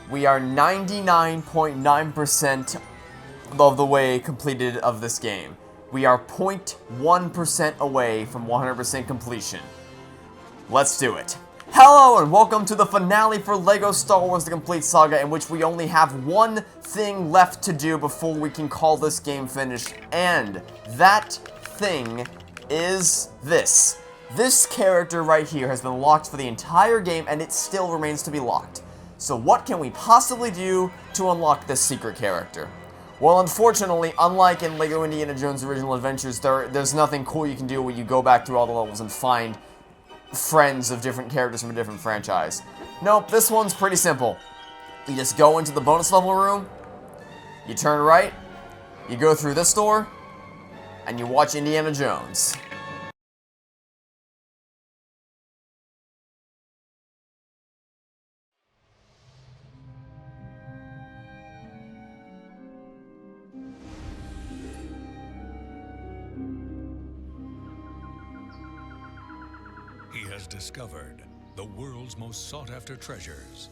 We are 99.9% of the way completed of this game. We are 0.1% away from 100% completion. Let's do it. Hello and welcome to the finale for LEGO Star Wars The Complete Saga, in which we only have one thing left to do before we can call this game finished, and that thing is this. This character right here has been locked for the entire game, and it still remains to be locked. So what can we possibly do to unlock this secret character? Well, unfortunately, unlike in LEGO Indiana Jones Original Adventures, there's nothing cool you can do where you go back through all the levels and find friends of different characters from a different franchise. Nope, this one's pretty simple. You just go into the bonus level room, you turn right, you go through this door, and you watch Indiana Jones. He has discovered the world's most sought-after treasures.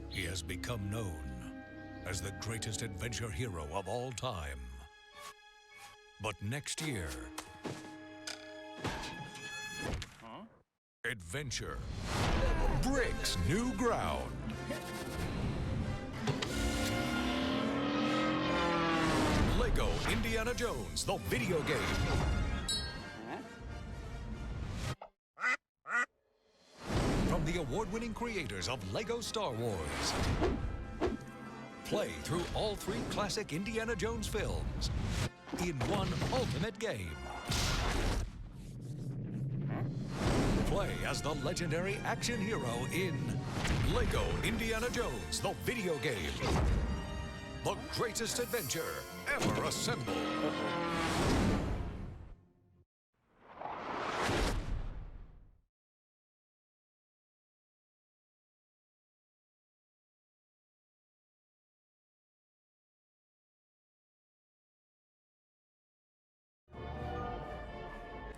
He has become known as the greatest adventure hero of all time. But next year, adventure breaks new ground. LEGO Indiana Jones, the video game. From the award-winning creators of LEGO Star Wars. Play through all 3 classic Indiana Jones films in one ultimate game. Play as the legendary action hero in LEGO Indiana Jones, the video game. The greatest adventure ever assembled.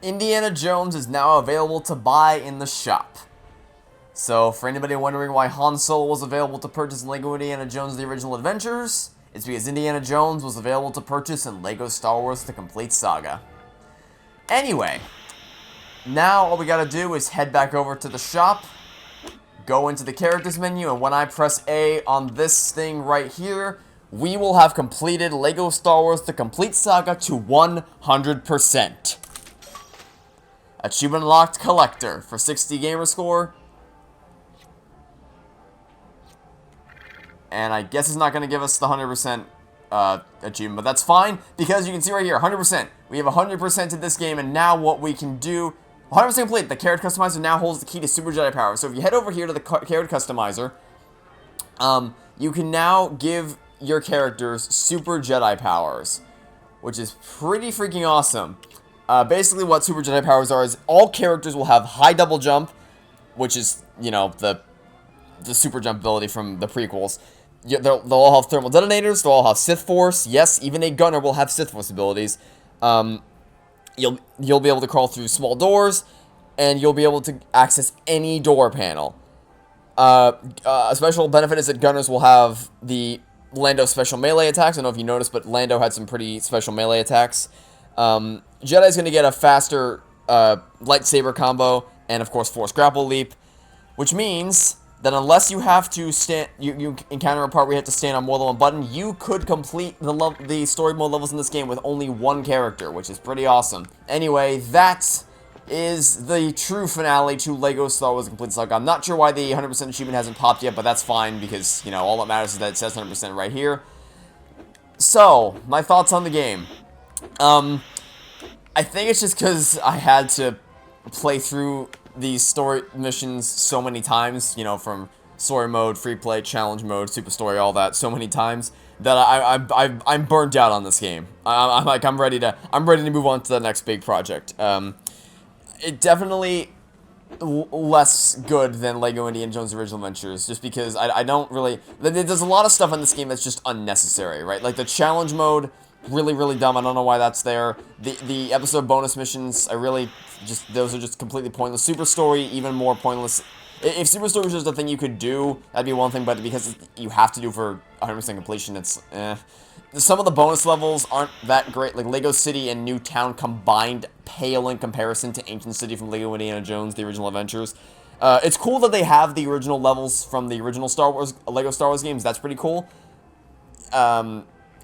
Indiana Jones is now available to buy in the shop. So, for anybody wondering why Han Solo was available to purchase in LEGO Indiana Jones The Original Adventures, it's because Indiana Jones was available to purchase in LEGO Star Wars The Complete Saga. Anyway, now all we gotta do is head back over to the shop, go into the characters menu, and when I press A on this thing right here, we will have completed LEGO Star Wars The Complete Saga to 100%. Achievement unlocked collector for 60 gamer score. And I guess it's not going to give us the 100% achievement, but that's fine, because you can see right here, 100%. We have 100% to this game, and now what we can do, 100% complete. The character customizer now holds the key to Super Jedi power. So if you head over here to the character customizer, you can now give your characters Super Jedi powers, which is pretty freaking awesome. Basically what Super Jedi powers are is all characters will have high double jump, which is, you know, the super jump ability from the prequels. They'll all have thermal detonators, they'll all have Sith Force. Yes, even a gunner will have Sith Force abilities. You'll be able to crawl through small doors, and you'll be able to access any door panel. A special benefit is that gunners will have the Lando special melee attacks. I don't know if you noticed, but Lando had some pretty special melee attacks. Jedi's going to get a faster lightsaber combo, and of course Force Grapple Leap, which means that unless you have to stand, you encounter a part where you have to stand on more than one button, you could complete the story mode levels in this game with only one character, which is pretty awesome. Anyway, that is the true finale to LEGO Star Wars Complete Saga. I'm not sure why the 100% achievement hasn't popped yet, but that's fine, because, you know, all that matters is that it says 100% right here. So, my thoughts on the game. I think it's just because I had to play through these story missions so many times, you know, from story mode, free play, challenge mode, super story, all that, so many times, that I'm burnt out on this game. I'm ready to move on to the next big project. It definitely less good than LEGO Indiana Jones Original Adventures, just because I don't really... There's a lot of stuff in this game that's just unnecessary, right? Like, the challenge mode, really, really dumb. I don't know why that's there. The episode bonus missions, those are just completely pointless. Super Story, even more pointless. If Super Story was just a thing you could do, that'd be one thing, but because you have to do for 100% completion, it's, Some of the bonus levels aren't that great, like Lego City and New Town combined pale in comparison to Ancient City from Lego Indiana Jones, the original adventures. It's cool that they have the original levels from the original Lego Star Wars games, that's pretty cool.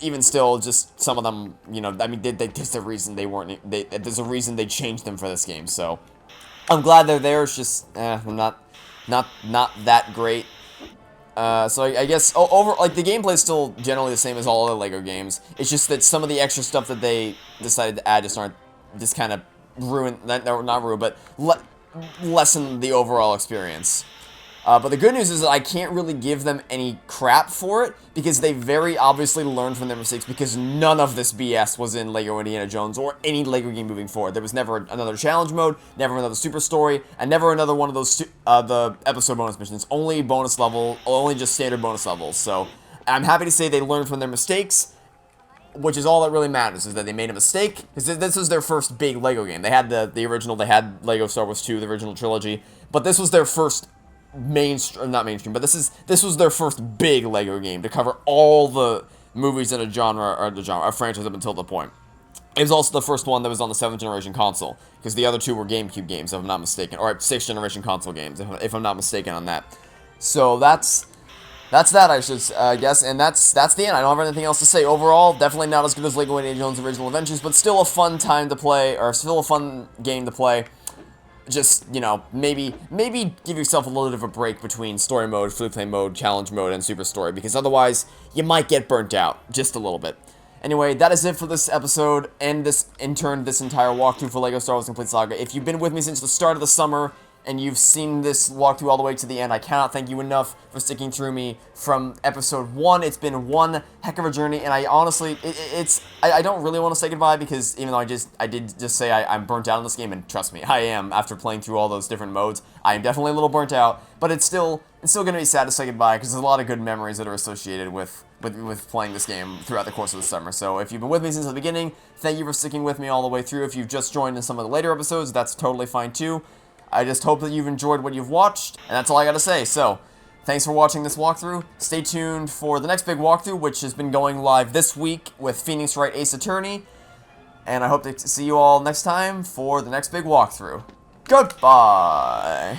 Even still, just some of them, you know, I mean, there's a reason they weren't, there's a reason they changed them for this game, so I'm glad they're there. It's just, not that great. So I guess, like, the gameplay is still generally the same as all other Lego games. It's just that some of the extra stuff that they decided to add just kind of ruin, not ruin, but lessen the overall experience. But the good news is that I can't really give them any crap for it, because they very obviously learned from their mistakes, because none of this BS was in Lego Indiana Jones or any Lego game moving forward. There was never another challenge mode, never another super story, and never another one of those the episode bonus missions. Only bonus level, only just standard bonus levels. So I'm happy to say they learned from their mistakes, which is all that really matters, is that they made a mistake, because this was their first big Lego game. They had the original, they had Lego Star Wars 2, the original trilogy, but this was their first not mainstream, but this was their first big Lego game to cover all the movies in a franchise up until the point. It was also the first one that was on the 7th generation console, because the other two were GameCube games, if I'm not mistaken, or 6th generation console games, if I'm not mistaken on that. So that's that, I should guess, and that's the end. I don't have anything else to say. Overall, definitely not as good as Lego Indiana Jones Original Adventures, but still a fun time to play, or still a fun game to play. Just, you know, maybe give yourself a little bit of a break between story mode, free play mode, challenge mode, and super story, because otherwise you might get burnt out just a little bit. Anyway, that is it for this episode, and this entire walkthrough for LEGO Star Wars Complete Saga. If you've been with me since the start of the summer, and you've seen this walkthrough all the way to the end, I cannot thank you enough for sticking through me from episode 1. It's been one heck of a journey, and I honestly, I don't really want to say goodbye, because even though I did just say I'm burnt out on this game, and trust me, I am, after playing through all those different modes. I am definitely a little burnt out, but it's still going to be sad to say goodbye, because there's a lot of good memories that are associated with playing this game throughout the course of the summer. So if you've been with me since the beginning, thank you for sticking with me all the way through. If you've just joined in some of the later episodes, that's totally fine too. I just hope that you've enjoyed what you've watched, and that's all I gotta say. So, thanks for watching this walkthrough. Stay tuned for the next big walkthrough, which has been going live this week with Phoenix Wright Ace Attorney, and I hope to see you all next time for the next big walkthrough. Goodbye!